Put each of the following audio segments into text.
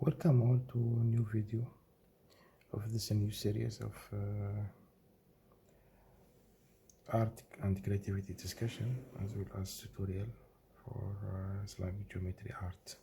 Welcome all to a new video of this new series of art and creativity discussion, as well as tutorial for Islamic geometry art.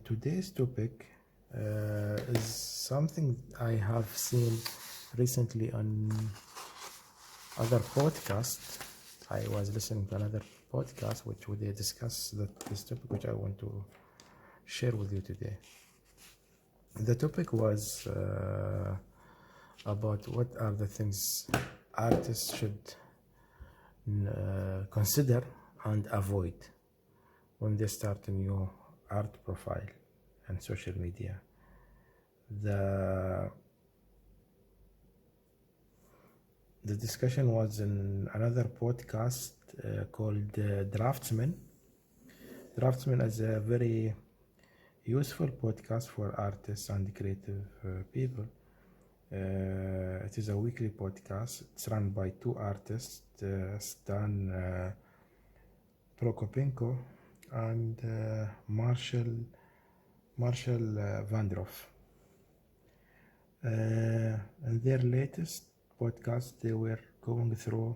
Today's topic is something I have seen recently on other podcasts. I was listening to another podcast which they discuss this topic, which I want to share with you today. The topic was about what are the things artists should consider and avoid when they start a new art profile and social media. The discussion was in another podcast called Draftsman. Draftsman is a very useful podcast for artists and creative people. It is a weekly podcast. It's run by two artists, Stan Prokopenko and Marshall Vandroff. In their latest podcast, they were going through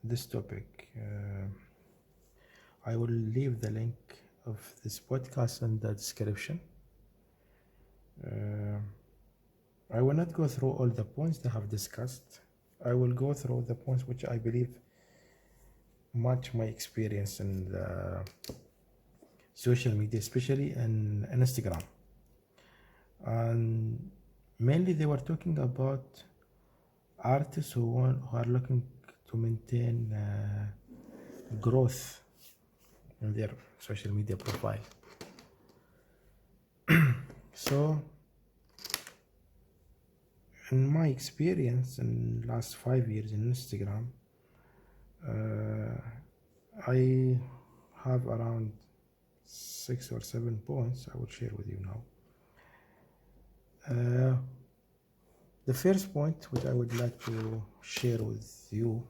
this topic. I will leave the link of this podcast in the description. I will not go through all the points they have discussed. I will go through the points which I believe match my experience in the social media, especially in Instagram. And mainly they were talking about artists who are looking to maintain growth in their social media profile. So in my experience in last 5 years in Instagram, I have around 6 or 7 points I will share with you now. The first point which I would like to share with you,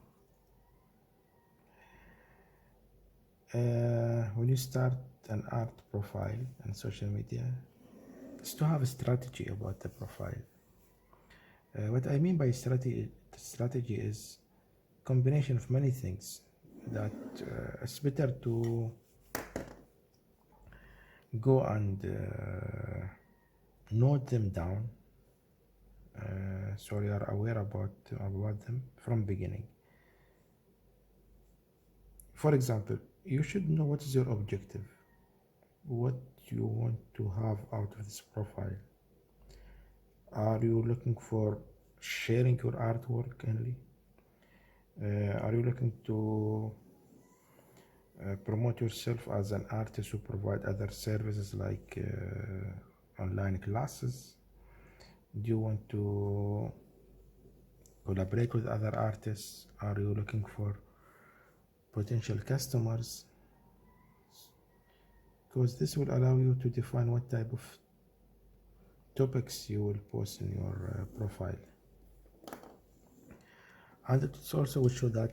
when you start an art profile on social media, is to have a strategy about the profile. What I mean by strategy is combination of many things that it's better to go and note them down, so you are aware about them from beginning. For example, you should know what is your objective, what you want to have out of this profile. Are you looking for sharing your artwork only? Are you looking to promote yourself as an artist who provide other services like online classes? Do you want to collaborate with other artists? Are you looking for potential customers? Because this will allow you to define what type of topics you will post in your profile, and it also will show that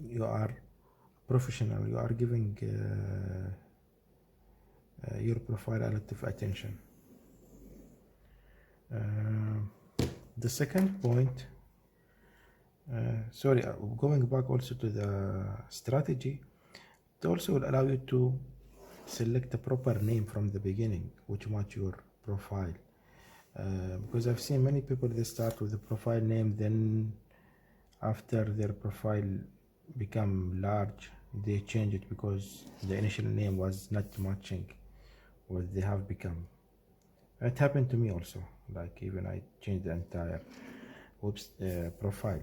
you are professional, you are giving your profile a lot of attention. The second point, going back also to the strategy, it also will allow you to select a proper name from the beginning which match your profile. Because I've seen many people, they start with the profile name, then after their profile become large, they change it because the initial name was not matching what they have become. It happened to me also, like even I changed the entire profile.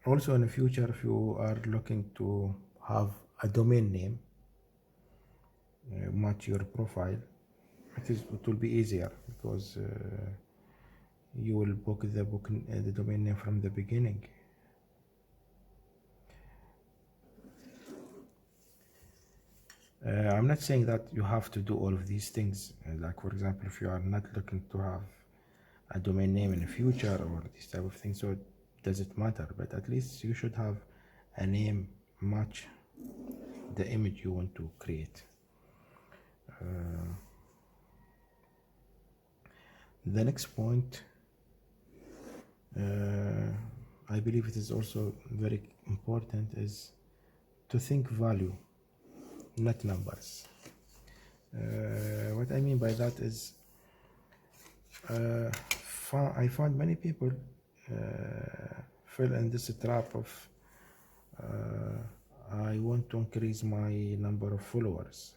Also in the future, if you are looking to have a domain name match your profile, it will be easier because you will book the domain name from the beginning. I'm not saying that you have to do all of these things. Like for example, if you are not looking to have a domain name in the future or this type of thing, so it doesn't matter. But at least you should have a name match the image you want to create. The next point, I believe it is also very important, is to think value, not numbers. What I mean by that is, I found many people fell in this trap of I want to increase my number of followers,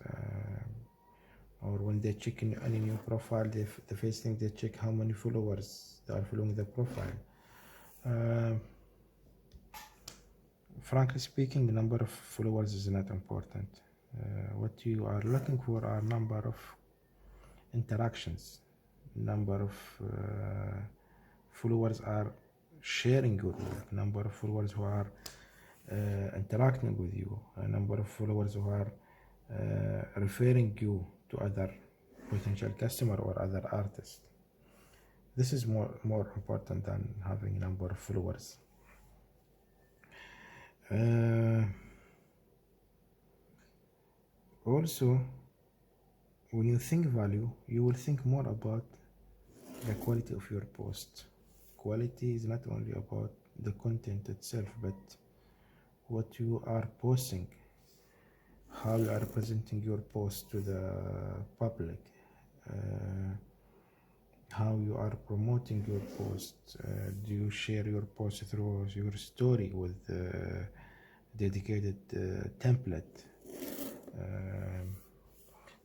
or when they check in any new profile, the first thing they check how many followers they are following the profile. Frankly speaking, the number of followers is not important. What you are looking for are number of interactions, number of followers are sharing your work, number of followers who are interacting with you, a number of followers who are referring you to other potential customer or other artists. This is more important than having a number of followers. Also, when you think value, you will think more about the quality of your post. Quality is not only about the content itself, but what you are posting, how you are presenting your post to the public, how you are promoting your post. Do you share your post through your story with dedicated template?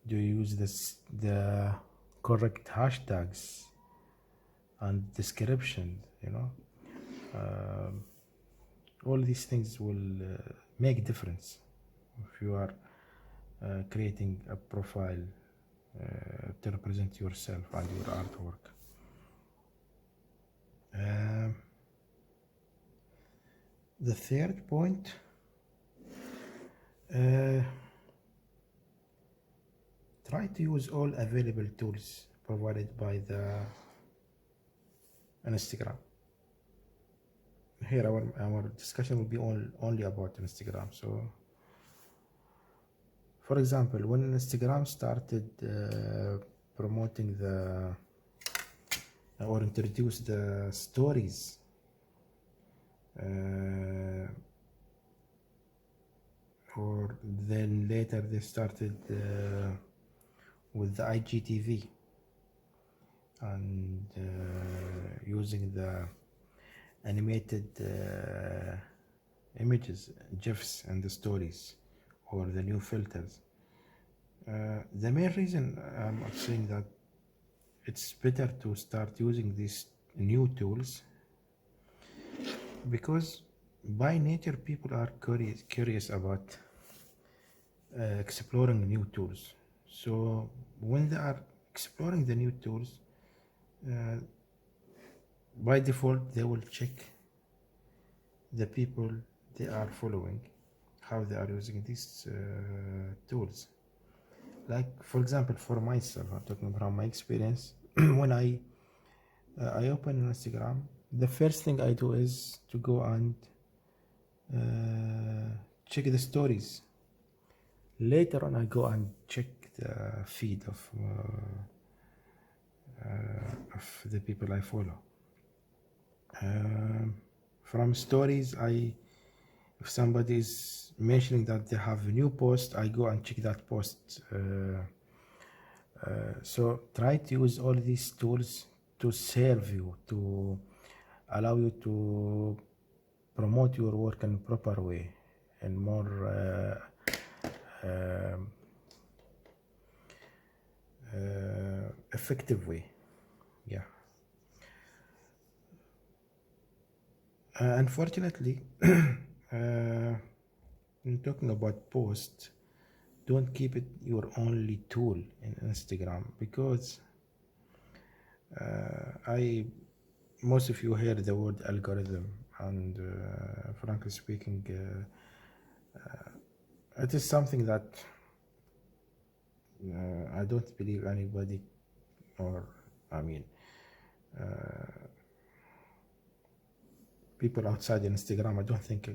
Do you use the correct hashtags and description? All these things will make a difference if you are creating a profile to represent yourself and your artwork. The third point, try to use all available tools provided by the Instagram. Here our discussion will be only about Instagram. So, for example, when Instagram started promoting or introduced the stories, or then later they started with the IGTV and using the animated images, GIFs, and the stories, or the new filters. The main reason I'm saying that it's better to start using these new tools, because by nature people are curious about exploring new tools. So when they are exploring the new tools, by default they will check the people they are following, how they are using these tools. Like, for example, for myself, I'm talking about my experience. When I open Instagram, the first thing I do is to go and check the stories. Later on, I go and check the feed of the people I follow. From stories, if somebody is mentioning that they have a new post, I go and check that post. So try to use all these tools to serve you, to allow you to promote your work in a proper way, in more effective way. Yeah. Unfortunately, when talking about post, don't keep it your only tool in Instagram, because most of you hear the word algorithm, and frankly speaking, it is something that I don't believe anybody, or people outside Instagram, I don't think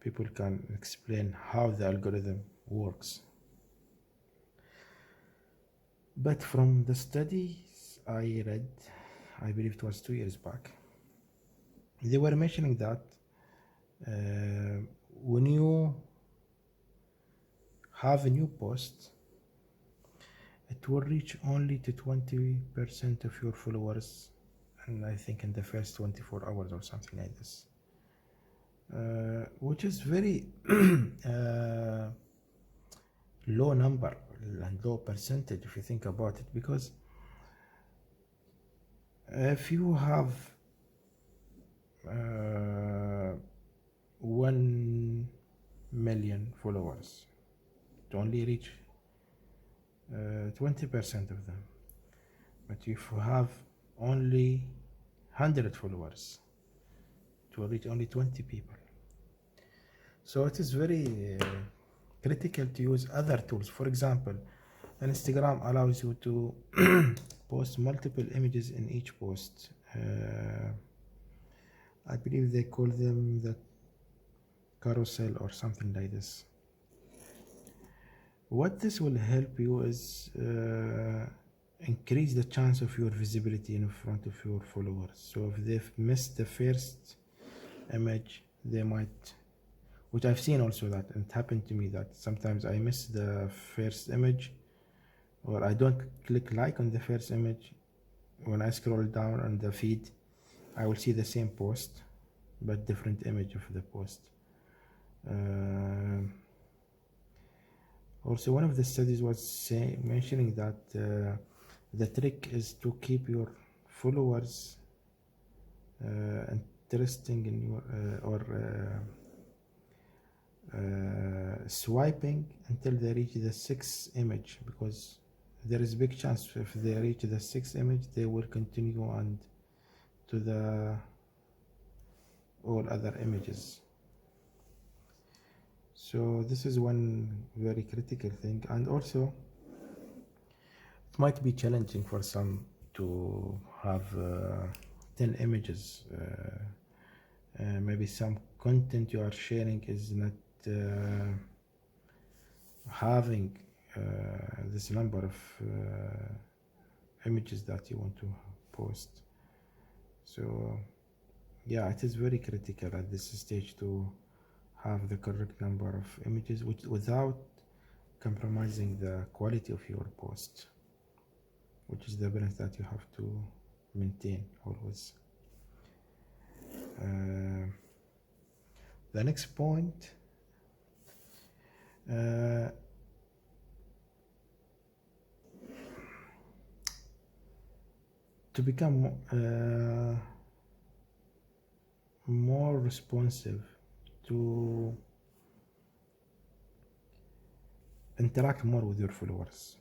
people can explain how the algorithm works. But from the studies I read, I believe it was 2 years back, they were mentioning that when you have a new post, it will reach only to 20% of your followers, and I think in the first 24 hours or something like this, which is very low number and low percentage if you think about it, because if you have 1 million followers, to only reach 20% of them, but if you have only 100 followers, it will reach only 20 people. So it is very critical to use other tools. For example, Instagram allows you to post multiple images in each post. I believe they call them the carousel or something like this. What this will help you is increase the chance of your visibility in front of your followers. So if they've missed the first image, they might, which I've seen also, that it happened to me that sometimes I miss the first image, or I don't click like on the first image. When I scroll down on the feed, I will see the same post but different image of the post. Also, one of the studies was mentioning that the trick is to keep your followers interesting in your swiping until they reach the 6th image, because there is a big chance if they reach the 6th image, they will continue on to the all other images. So this is one very critical thing. And also, it might be challenging for some to have 10 images. Maybe some content you are sharing is not having this number of images that you want to post. So yeah, it is very critical at this stage to have the correct number of images without compromising the quality of your post, which is the balance that you have to maintain always. The next point, to become more responsive, to interact more with your followers.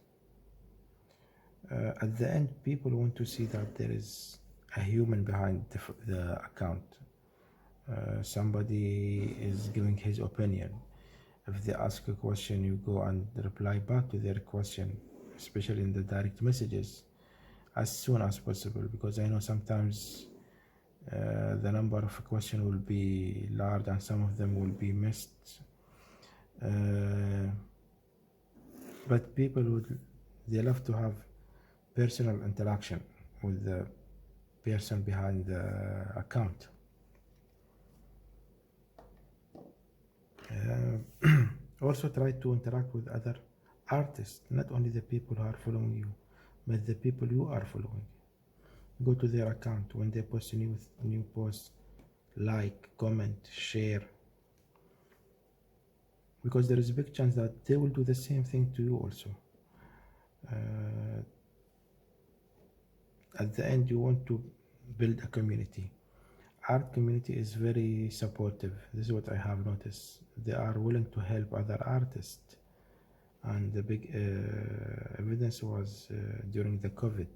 At the end, people want to see that there is a human behind the account. Somebody is giving his opinion. If they ask a question, you go and reply back to their question, especially in the direct messages, as soon as possible, because I know sometimes the number of questions will be large and some of them will be missed. But people they love to have personal interaction with the person behind the account. Also try to interact with other artists, not only the people who are following you, but the people you are following. Go to their account when they post a new post, like, comment, share, because there is a big chance that they will do the same thing to you also. At the end, you want to build a community. Art community is very supportive. This is what I have noticed. They are willing to help other artists, and the big evidence was during the COVID,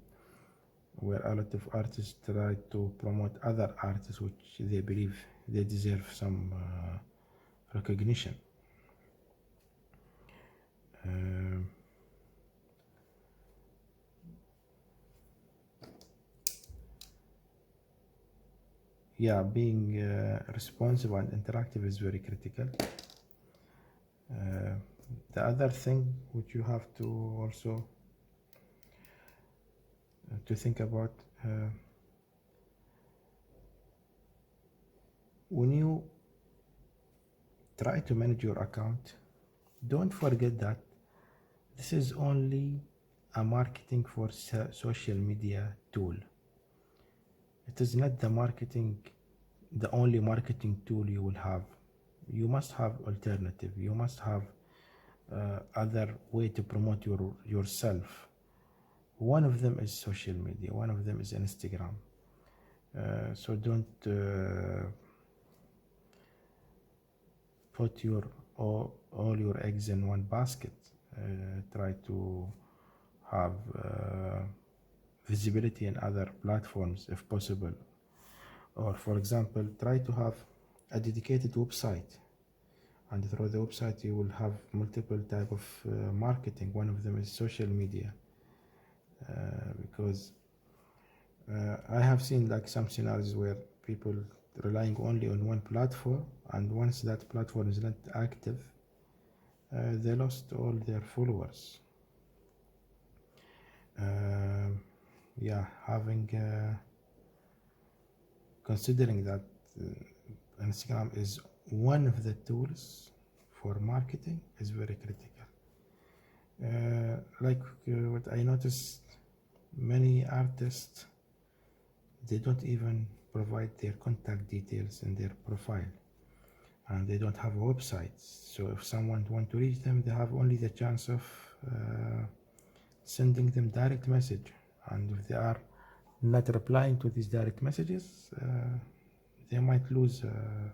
where a lot of artists tried to promote other artists which they believe they deserve some recognition. yeah, being responsive and interactive is very critical. The other thing which you have to also to think about, when you try to manage your account, don't forget that this is only a marketing for social media tool. It is not the only marketing tool you will have. You must have alternative. You must have other way to promote yourself. One of them is social media. One of them is Instagram. So don't put all your eggs in one basket. Try to have visibility in other platforms if possible. Or for example, try to have a dedicated website, and through the website you will have multiple type of marketing. One of them is social media, because I have seen like some scenarios where people relying only on one platform, and once that platform is not active, they lost all their followers. Yeah, having considering that Instagram is one of the tools for marketing is very critical. Like what I noticed, many artists, they don't even provide their contact details in their profile, and they don't have a website. So if someone want to reach them, they have only the chance of sending them direct message, and if they are not replying to these direct messages, they might lose a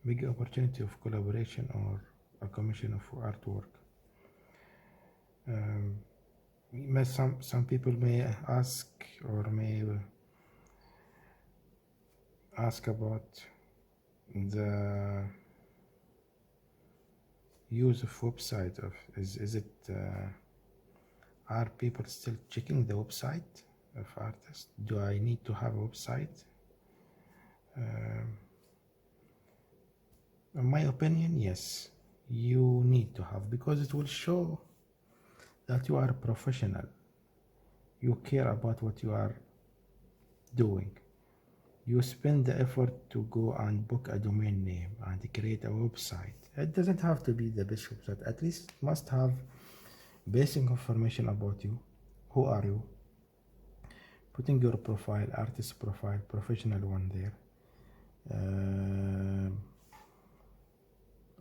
big opportunity of collaboration or a commission of artwork. Some people may ask about the use of website. Is it are people still checking the website of artists? Do I need to have a website? In my opinion, yes, you need to have, because it will show that you are a professional. You care about what you are doing. You spend the effort to go and book a domain name and create a website. It doesn't have to be the best website. At least it must have basic information about you. Who are you? Putting your profile, artist profile, professional one there.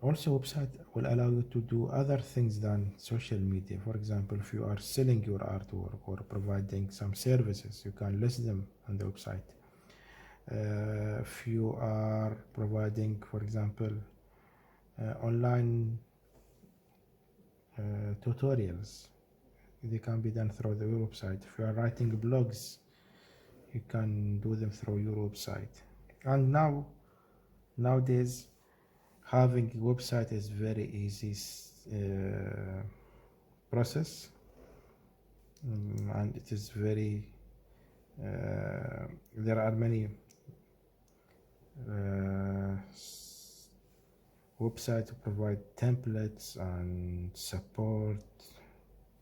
Also, website will allow you to do other things than social media. For example, if you are selling your artwork or providing some services, you can list them on the website. If you are providing, for example, online tutorials, they can be done through the website. If you are writing blogs, you can do them through your website. And nowadays, having a website is very easy process, and it is very there are many websites to provide templates and support.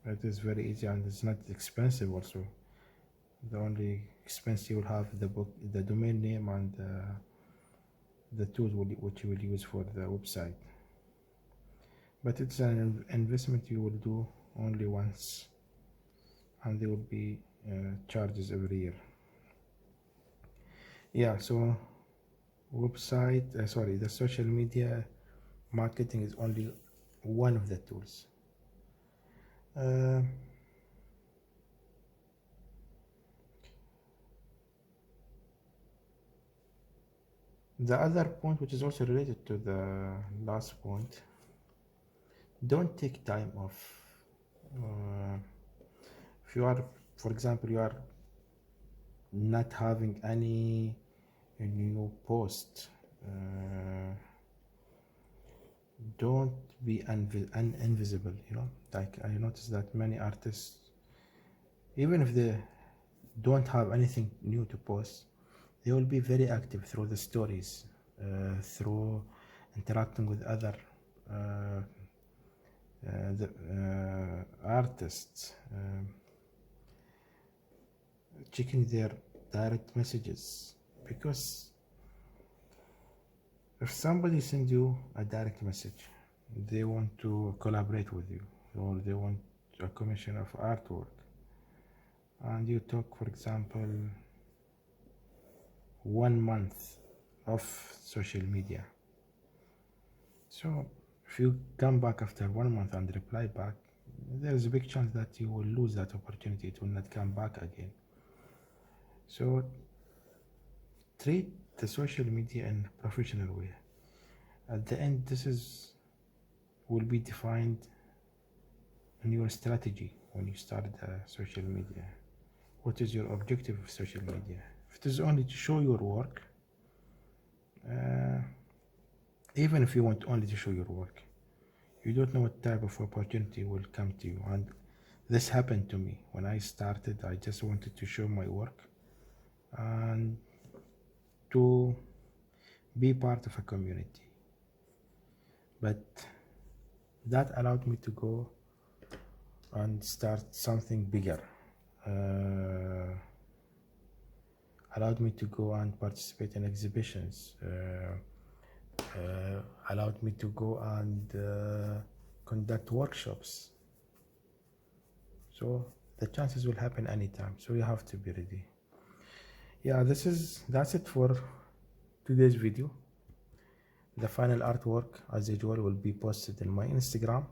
It is very easy, and it's not expensive also. The only expense you will have the domain name and the tools which you will use for the website. But it's an investment you will do only once, and there will be charges every year. Yeah, so website, the social media marketing is only one of the tools. The other point, which is also related to the last point, don't take time off. If you are, for example, you are not having any new post, don't be invisible. Like I noticed that many artists, even if they don't have anything new to post, they will be very active through the stories, through interacting with other artists, checking their direct messages. Because if somebody sends you a direct message, they want to collaborate with you, or they want a commission of artwork, and you talk, for example, 1 month of social media. So if you come back after 1 month and reply back, there is a big chance that you will lose that opportunity. It will not come back again. So treat the social media in a professional way. At the end, this will be defined in your strategy when you start social media. What is your objective of social media? If it is only to show your work, even if you want only to show your work, you don't know what type of opportunity will come to you. And this happened to me when I started. I just wanted to show my work and to be part of a community, but that allowed me to go and start something bigger, allowed me to go and participate in exhibitions, allowed me to go and conduct workshops. So the chances will happen anytime, so you have to be ready. Yeah, that's it for today's video. The final artwork, as usual, will be posted in my Instagram.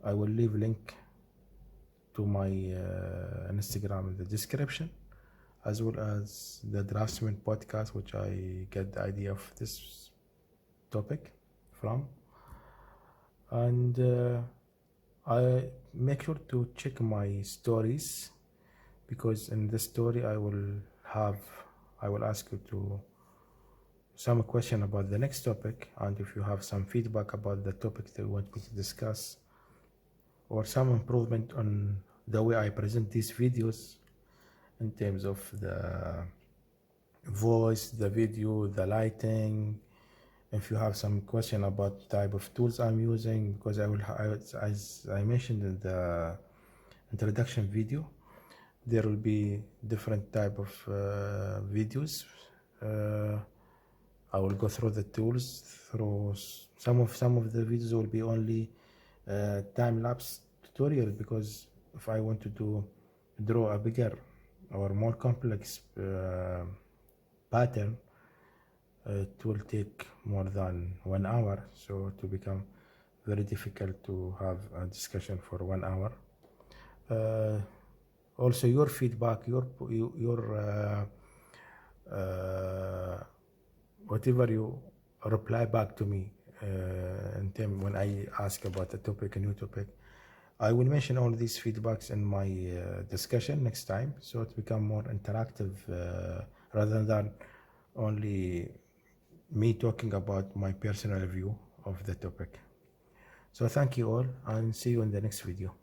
I will leave a link to my Instagram in the description, as well as the Draftsman podcast, which I get the idea of this topic from. And I make sure to check my stories, because in this story I will ask you to some question about the next topic, and if you have some feedback about the topic that you want me to discuss, or some improvement on the way I present these videos in terms of the voice, the video, the lighting. If you have some question about type of tools I'm using, because as I mentioned in the introduction video, there will be different type of videos. I will go through the tools. Through some of the videos will be only time-lapse tutorial, because if I want to draw a bigger or more complex pattern, it will take more than 1 hour, so it will become very difficult to have a discussion for 1 hour. Also, your feedback, your whatever you reply back to me in terms when I ask about a topic, a new topic, I will mention all these feedbacks in my discussion next time, so it become more interactive rather than only me talking about my personal view of the topic. So thank you all, and see you in the next video.